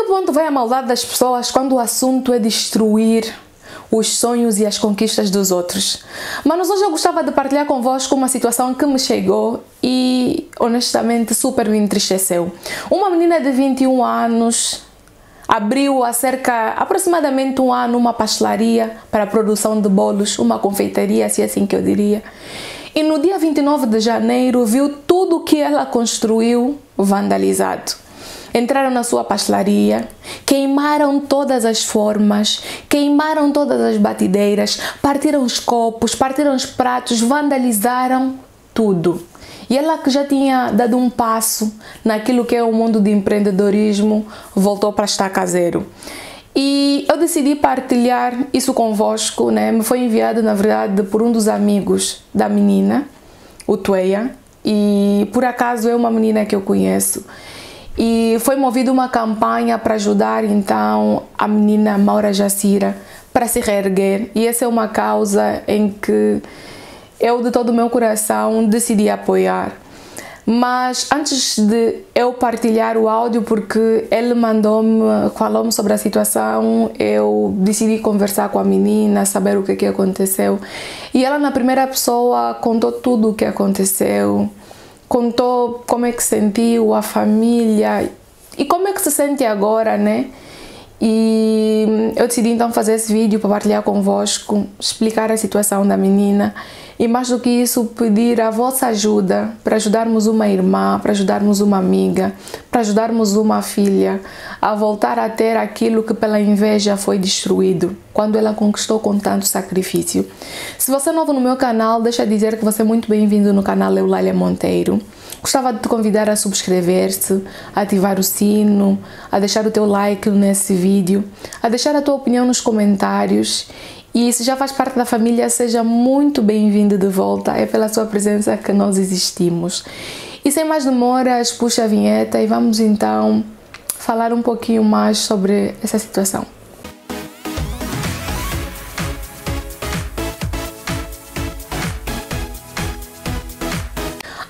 ponto vai a maldade das pessoas quando o assunto é destruir os sonhos e as conquistas dos outros? Mas hoje eu gostava de partilhar convosco uma situação que me chegou e honestamente super me entristeceu. Uma menina de 21 anos abriu há aproximadamente um ano uma pastelaria para a produção de bolos, uma confeitaria, se é assim que eu diria. E no dia 29 de janeiro viu tudo o que ela construiu vandalizado. Entraram na sua pastelaria, queimaram todas as formas, queimaram todas as batideiras, partiram os copos, partiram os pratos, vandalizaram tudo. E ela, que já tinha dado um passo naquilo que é o mundo de empreendedorismo, voltou para estaca zero. E eu decidi partilhar isso convosco, né? Me foi enviado, na verdade, por um dos amigos da menina, o Tueia, e por acaso é uma menina que eu conheço. E foi movida uma campanha para ajudar então a menina Maura Jacira para se reerguer. E essa é uma causa em que eu, de todo o meu coração, decidi apoiar. Mas antes de eu partilhar o áudio, porque ele falou-me sobre a situação, eu decidi conversar com a menina, saber o que aconteceu. E ela, na primeira pessoa, contou tudo o que aconteceu. Contou como é que sentiu, a família e como é que se sente agora, né? E eu decidi então fazer esse vídeo para partilhar convosco, explicar a situação da menina e, mais do que isso, pedir a vossa ajuda para ajudarmos uma irmã, para ajudarmos uma amiga, para ajudarmos uma filha a voltar a ter aquilo que pela inveja foi destruído quando ela conquistou com tanto sacrifício. Se você é novo no meu canal, deixa eu dizer que você é muito bem-vindo no canal Eulália Monteiro. Gostava de te convidar a subscrever-se, a ativar o sino, a deixar o teu like nesse vídeo, a deixar a tua opinião nos comentários. E se já faz parte da família, seja muito bem-vindo de volta. É pela sua presença que nós existimos. E sem mais demoras, puxa a vinheta e vamos então falar um pouquinho mais sobre essa situação.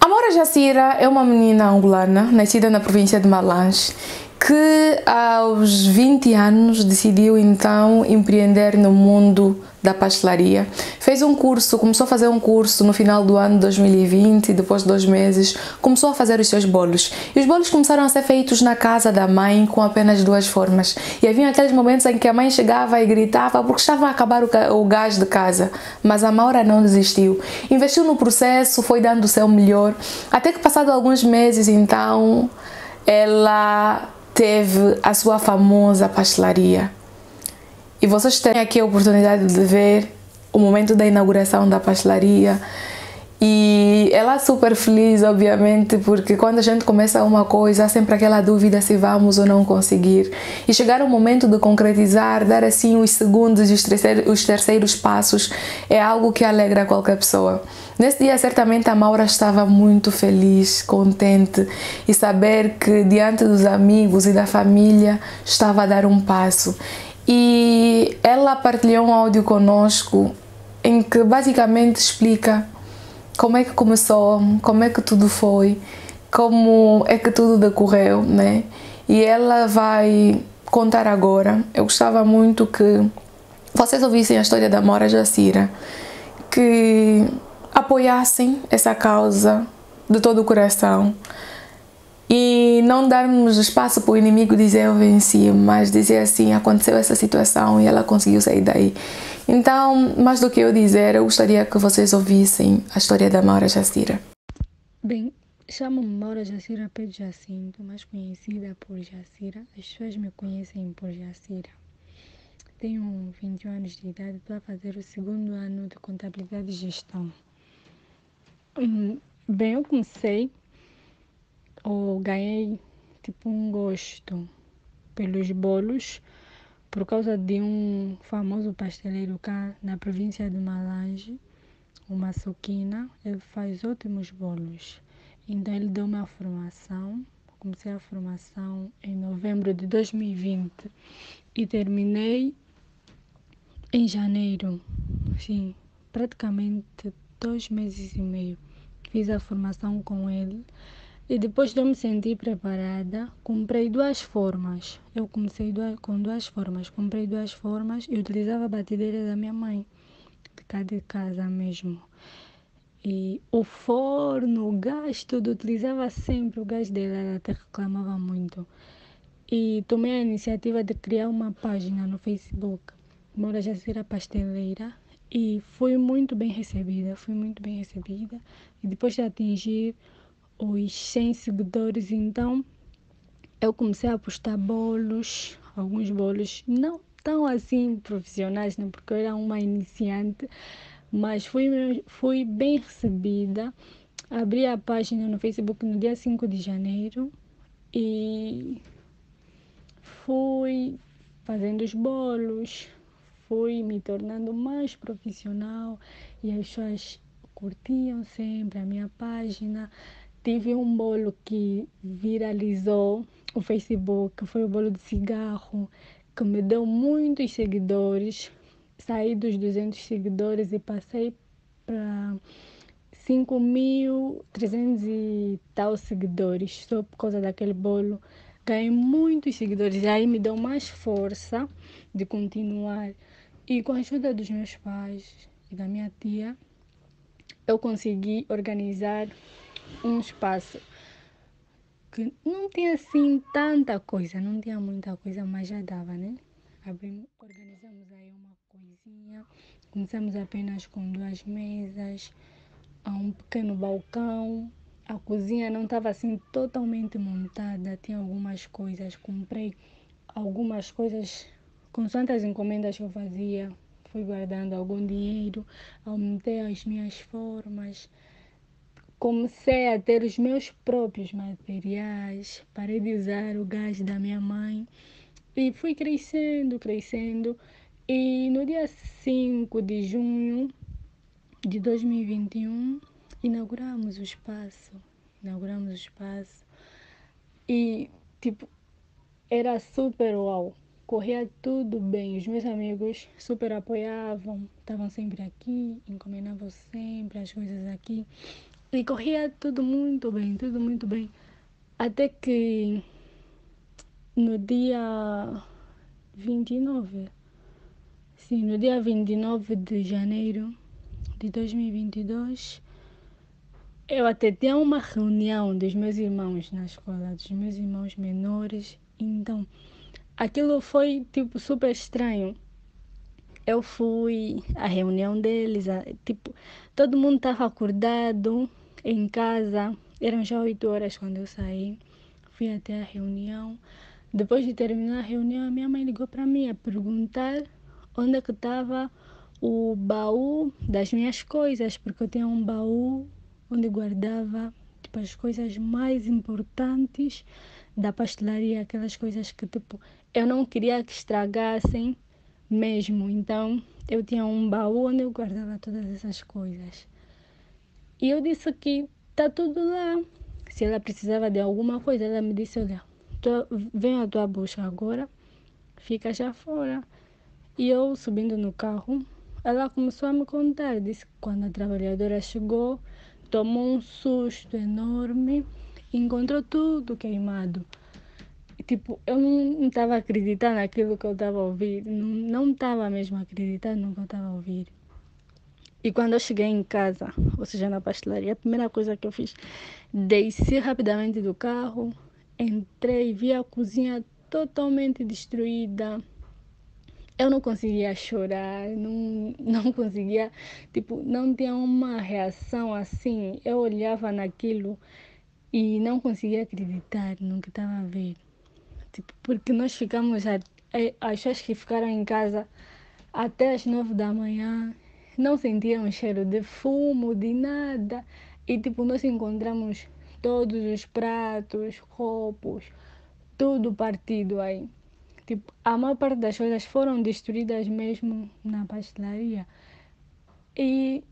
A Maura Jacira é uma menina angolana, nascida na província de Malange, que aos 20 anos decidiu então empreender no mundo da pastelaria. Fez um curso, começou a fazer um curso no final do ano de 2020 e depois de 2 meses começou a fazer os seus bolos. E os bolos começaram a ser feitos na casa da mãe com apenas 2 formas. E havia aqueles momentos em que a mãe chegava e gritava porque estava a acabar o gás de casa. Mas a Maura não desistiu. Investiu no processo, foi dando o seu melhor. Até que passado alguns meses então, ela teve a sua famosa pastelaria. E vocês têm aqui a oportunidade de ver o momento da inauguração da pastelaria. E ela super feliz, obviamente, porque quando a gente começa uma coisa, há sempre aquela dúvida se vamos ou não conseguir. E chegar ao momento de concretizar, dar assim os segundos e os terceiros passos, é algo que alegra qualquer pessoa. Nesse dia, certamente, a Maura estava muito feliz, contente e saber que diante dos amigos e da família estava a dar um passo. E ela partilhou um áudio conosco em que basicamente explica como é que começou, como é que tudo foi, como é que tudo decorreu, né? E ela vai contar agora. Eu gostava muito que vocês ouvissem a história da Maura Jacira, que apoiassem essa causa de todo o coração e não darmos espaço para o inimigo dizer eu venci, mas dizer assim, aconteceu essa situação e ela conseguiu sair daí. Então, mais do que eu dizer, eu gostaria que vocês ouvissem a história da Maura Jacira. Bem, chamo-me Maura Jacira Pedro Jacinto, mais conhecida por Jacira. As pessoas me conhecem por Jacira. Tenho 21 anos de idade, estou a fazer o 2º ano de contabilidade e gestão. Bem, eu comecei, ou ganhei tipo um gosto pelos bolos por causa de um famoso pasteleiro cá na província de Malange, o Maçoquina. Ele faz ótimos bolos. Então ele deu uma formação. Comecei a formação em novembro de 2020 e terminei em janeiro. Sim, praticamente 2 meses e meio. Fiz a formação com ele. E depois de eu me sentir preparada, comprei duas formas. Eu comecei com duas formas. Comprei duas formas e utilizava a batedeira da minha mãe, de cá de casa mesmo. E o forno, o gás, tudo, utilizava sempre o gás dela, ela até reclamava muito. E tomei a iniciativa de criar uma página no Facebook, Mora Jacira Pasteleira, e fui muito bem recebida, E depois de atingir os 100 seguidores, então eu comecei a postar bolos, alguns bolos não tão assim profissionais, né? Porque eu era uma iniciante, mas fui bem recebida. Abri a página no Facebook no dia 5 de janeiro e fui fazendo os bolos, fui me tornando mais profissional e as pessoas curtiam sempre a minha página. Tive um bolo que viralizou o Facebook, foi o bolo de cigarro, que me deu muitos seguidores. Saí dos 200 seguidores e passei para 5.300 e tal seguidores, só por causa daquele bolo. Ganhei muitos seguidores e aí me deu mais força de continuar. E com a ajuda dos meus pais e da minha tia, eu consegui organizar um espaço que não tinha assim tanta coisa, não tinha muita coisa, mas já dava, né? Organizamos aí uma coisinha, começamos apenas com 2 mesas, a um pequeno balcão. A cozinha não estava assim totalmente montada, tinha algumas coisas, comprei algumas coisas consoante as encomendas que eu fazia, fui guardando algum dinheiro, aumentei as minhas formas, comecei a ter os meus próprios materiais, parei de usar o gás da minha mãe e fui crescendo. E no dia 5 de junho de 2021, inauguramos o espaço e, tipo, era super uau, corria tudo bem, os meus amigos super apoiavam, estavam sempre aqui, encomendavam sempre as coisas aqui e corria tudo muito bem, até que no dia 29, sim, no dia 29 de janeiro de 2022, eu até tinha uma reunião dos meus irmãos na escola, dos meus irmãos menores. Então, aquilo foi, tipo, super estranho. Eu fui à reunião deles, tipo, todo mundo estava acordado em casa. Eram já 8 horas quando eu saí. Fui até a reunião. Depois de terminar a reunião, a minha mãe ligou para mim a perguntar onde é que estava o baú das minhas coisas, porque eu tinha um baú onde guardava, tipo, as coisas mais importantes da pastelaria, aquelas coisas que, tipo, eu não queria que estragassem mesmo. Então, eu tinha um baú onde eu guardava todas essas coisas. E eu disse que tá tudo lá. Se ela precisava de alguma coisa, ela me disse, olha, venho à tua busca agora, fica já fora. E eu, subindo no carro, ela começou a me contar. Disse que quando a trabalhadora chegou, tomou um susto enorme e encontrou tudo queimado. E, tipo, eu não estava acreditando naquilo que eu estava a ouvir. Não estava mesmo acreditando no que eu estava a ouvir. E quando eu cheguei em casa, ou seja, na pastelaria, a primeira coisa que eu fiz, desci rapidamente do carro, entrei, vi a cozinha totalmente destruída. Eu não conseguia chorar, não conseguia, tipo, não tinha uma reação assim. Eu olhava naquilo e não conseguia acreditar no que estava a ver. Tipo, porque nós ficamos, as pessoas que ficaram em casa até as 9 da manhã, não sentiam cheiro de fumo, de nada. E, tipo, nós encontramos todos os pratos, copos, tudo partido aí. Tipo, a maior parte das coisas foram destruídas mesmo na pastelaria. E,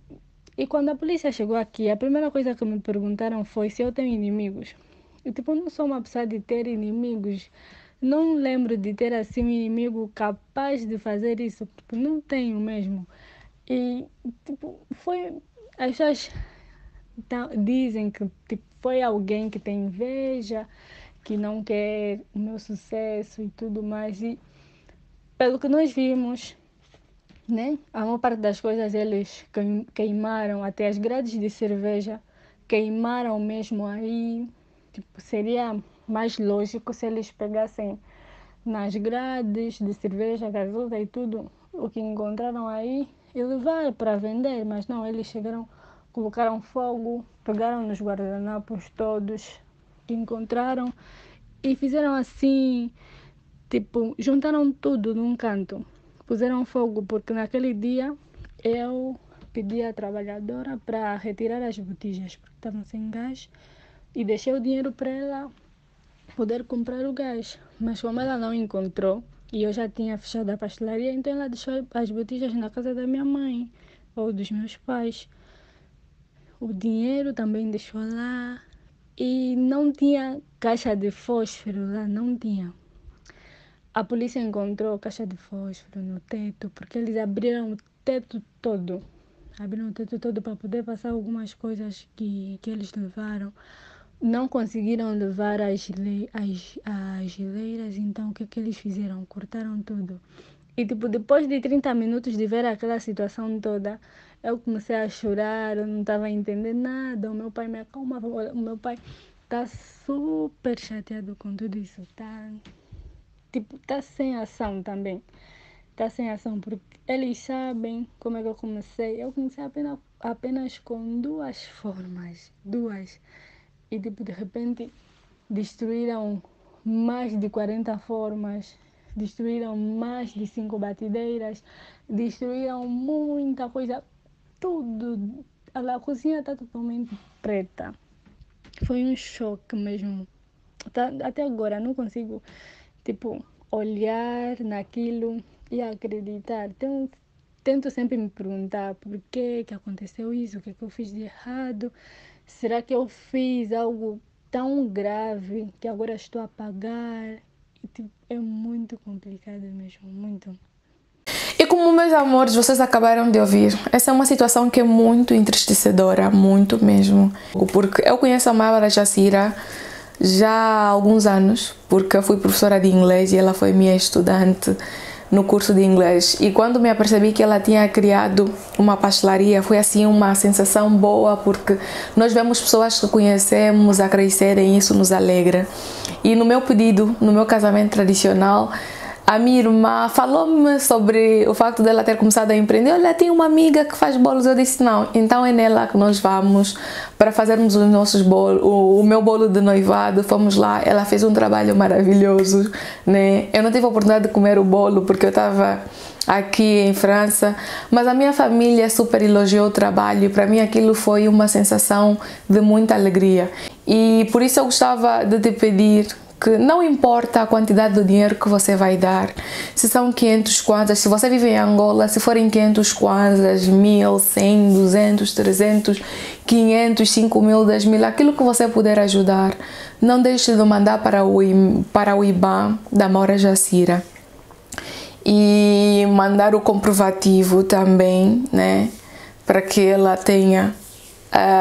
e quando a polícia chegou aqui, a primeira coisa que me perguntaram foi se eu tenho inimigos. Eu, tipo, não sou uma pessoa de ter inimigos. Não lembro de ter assim um inimigo capaz de fazer isso. Tipo, não tenho mesmo. E, tipo, foi... As pessoas dizem que, tipo, foi alguém que tem inveja, que não quer o meu sucesso e tudo mais. E pelo que nós vimos, né? A maior parte das coisas eles queimaram, até as grades de cerveja queimaram mesmo aí. Tipo, seria mais lógico se eles pegassem nas grades de cerveja, gasosa e tudo o que encontraram aí e levaram para vender, mas não, eles chegaram, colocaram fogo, pegaram nos guardanapos todos que encontraram e fizeram assim, tipo, juntaram tudo num canto. Puseram fogo porque naquele dia eu pedi à trabalhadora para retirar as botijas porque estavam sem gás e deixei o dinheiro para ela poder comprar o gás. Mas como ela não encontrou e eu já tinha fechado a pastelaria, então ela deixou as botijas na casa da minha mãe ou dos meus pais. O dinheiro também deixou lá e não tinha caixa de fósforo lá, não tinha. A polícia encontrou caixa de fósforo no teto, porque eles abriram o teto todo. Abriram o teto todo para poder passar algumas coisas que eles levaram. Não conseguiram levar as geleiras, então o que eles fizeram? Cortaram tudo. E tipo, depois de 30 minutos de ver aquela situação toda, eu comecei a chorar, eu não estava entendendo nada. O meu pai me acalmava. O meu pai está super chateado com tudo isso, tá? Tipo, tá sem ação também. Tá sem ação, porque eles sabem como é que eu comecei. Eu comecei apenas com 2 formas. 2. E, tipo, de repente, destruíram mais de 40 formas. Destruíram mais de 5 batideiras. Destruíram muita coisa. Tudo. A cozinha tá totalmente preta. Foi um choque mesmo. Até agora, não consigo tipo, olhar naquilo e acreditar. Então, tento sempre me perguntar por que aconteceu isso, o que eu fiz de errado. Será que eu fiz algo tão grave que agora estou a pagar? E, tipo, é muito complicado mesmo, muito. E como, meus amores, vocês acabaram de ouvir, essa é uma situação que é muito entristecedora, muito mesmo. Porque eu conheço a Maura Jacira já há alguns anos, porque eu fui professora de inglês e ela foi minha estudante no curso de inglês. E quando me apercebi que ela tinha criado uma pastelaria, foi assim uma sensação boa, porque nós vemos pessoas que conhecemos a crescerem e isso nos alegra. E no meu pedido, no meu casamento tradicional, a minha irmã falou-me sobre o facto dela ter começado a empreender. Olha, tem uma amiga que faz bolos. Eu disse, não, então é nela que nós vamos para fazermos os nossos bolos. O meu bolo de noivado, fomos lá, ela fez um trabalho maravilhoso, né? Eu não tive a oportunidade de comer o bolo porque eu estava aqui em França, mas a minha família super elogiou o trabalho e para mim aquilo foi uma sensação de muita alegria. E por isso eu gostava de te pedir que não importa a quantidade de dinheiro que você vai dar, se são 500 kwanzas, se você vive em Angola, se forem 500 kwanzas, 1000, 100, 200, 300, 500, 5.000, 10.000, aquilo que você puder ajudar, não deixe de mandar para o IBAN da Maura Jacira. E mandar o comprovativo também, né, para que ela tenha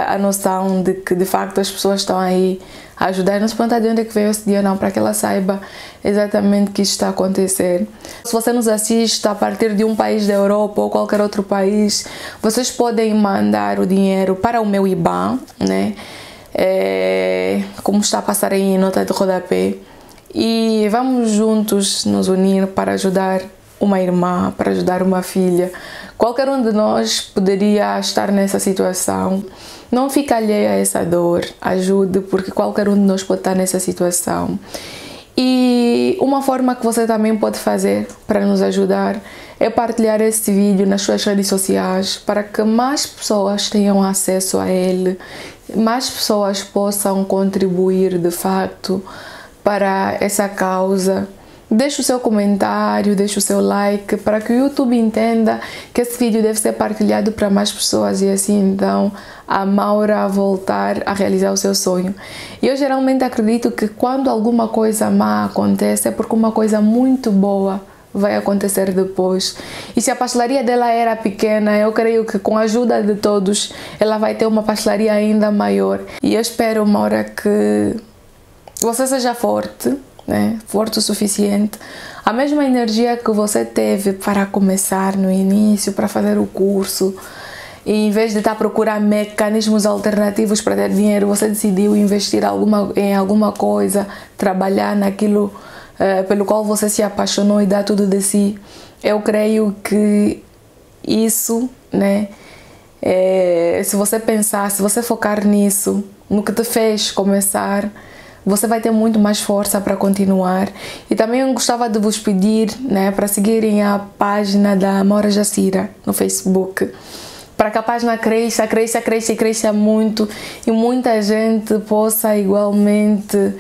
a noção de que de facto as pessoas estão aí a ajudar. Não se pergunta de onde é que veio esse dinheiro, não, para que ela saiba exatamente o que está a acontecer. Se você nos assiste a partir de um país da Europa ou qualquer outro país, vocês podem mandar o dinheiro para o meu IBAN, né? Como está a passar aí em nota de rodapé. E vamos juntos nos unir para ajudar uma irmã, para ajudar uma filha. Qualquer um de nós poderia estar nessa situação. Não fique alheia a essa dor, ajude, porque qualquer um de nós pode estar nessa situação. E uma forma que você também pode fazer para nos ajudar é partilhar esse vídeo nas suas redes sociais para que mais pessoas tenham acesso a ele, mais pessoas possam contribuir de facto para essa causa. Deixe o seu comentário, deixe o seu like para que o YouTube entenda que esse vídeo deve ser partilhado para mais pessoas e assim então a Maura voltar a realizar o seu sonho. E eu geralmente acredito que quando alguma coisa má acontece é porque uma coisa muito boa vai acontecer depois. E se a pastelaria dela era pequena, eu creio que com a ajuda de todos, ela vai ter uma pastelaria ainda maior. E eu espero uma hora que você seja forte, né? Forte o suficiente. A mesma energia que você teve para começar no início, para fazer o curso, e em vez de estar a procurar mecanismos alternativos para ter dinheiro, você decidiu investir em alguma coisa, trabalhar naquilo pelo qual você se apaixonou e dar tudo de si. Eu creio que isso, né? Se você pensar, se você focar nisso, no que te fez começar, você vai ter muito mais força para continuar. E também eu gostava de vos pedir, né, para seguirem a página da Amora Jacira no Facebook, para que a página cresça muito e muita gente possa igualmente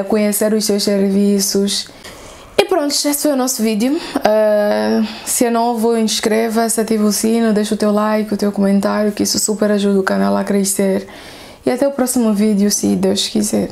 conhecer os seus serviços. E pronto, esse foi o nosso vídeo. Se é novo, inscreva-se, ativa o sino, deixa o teu like, o teu comentário, que isso super ajuda o canal a crescer. E até o próximo vídeo, se Deus quiser.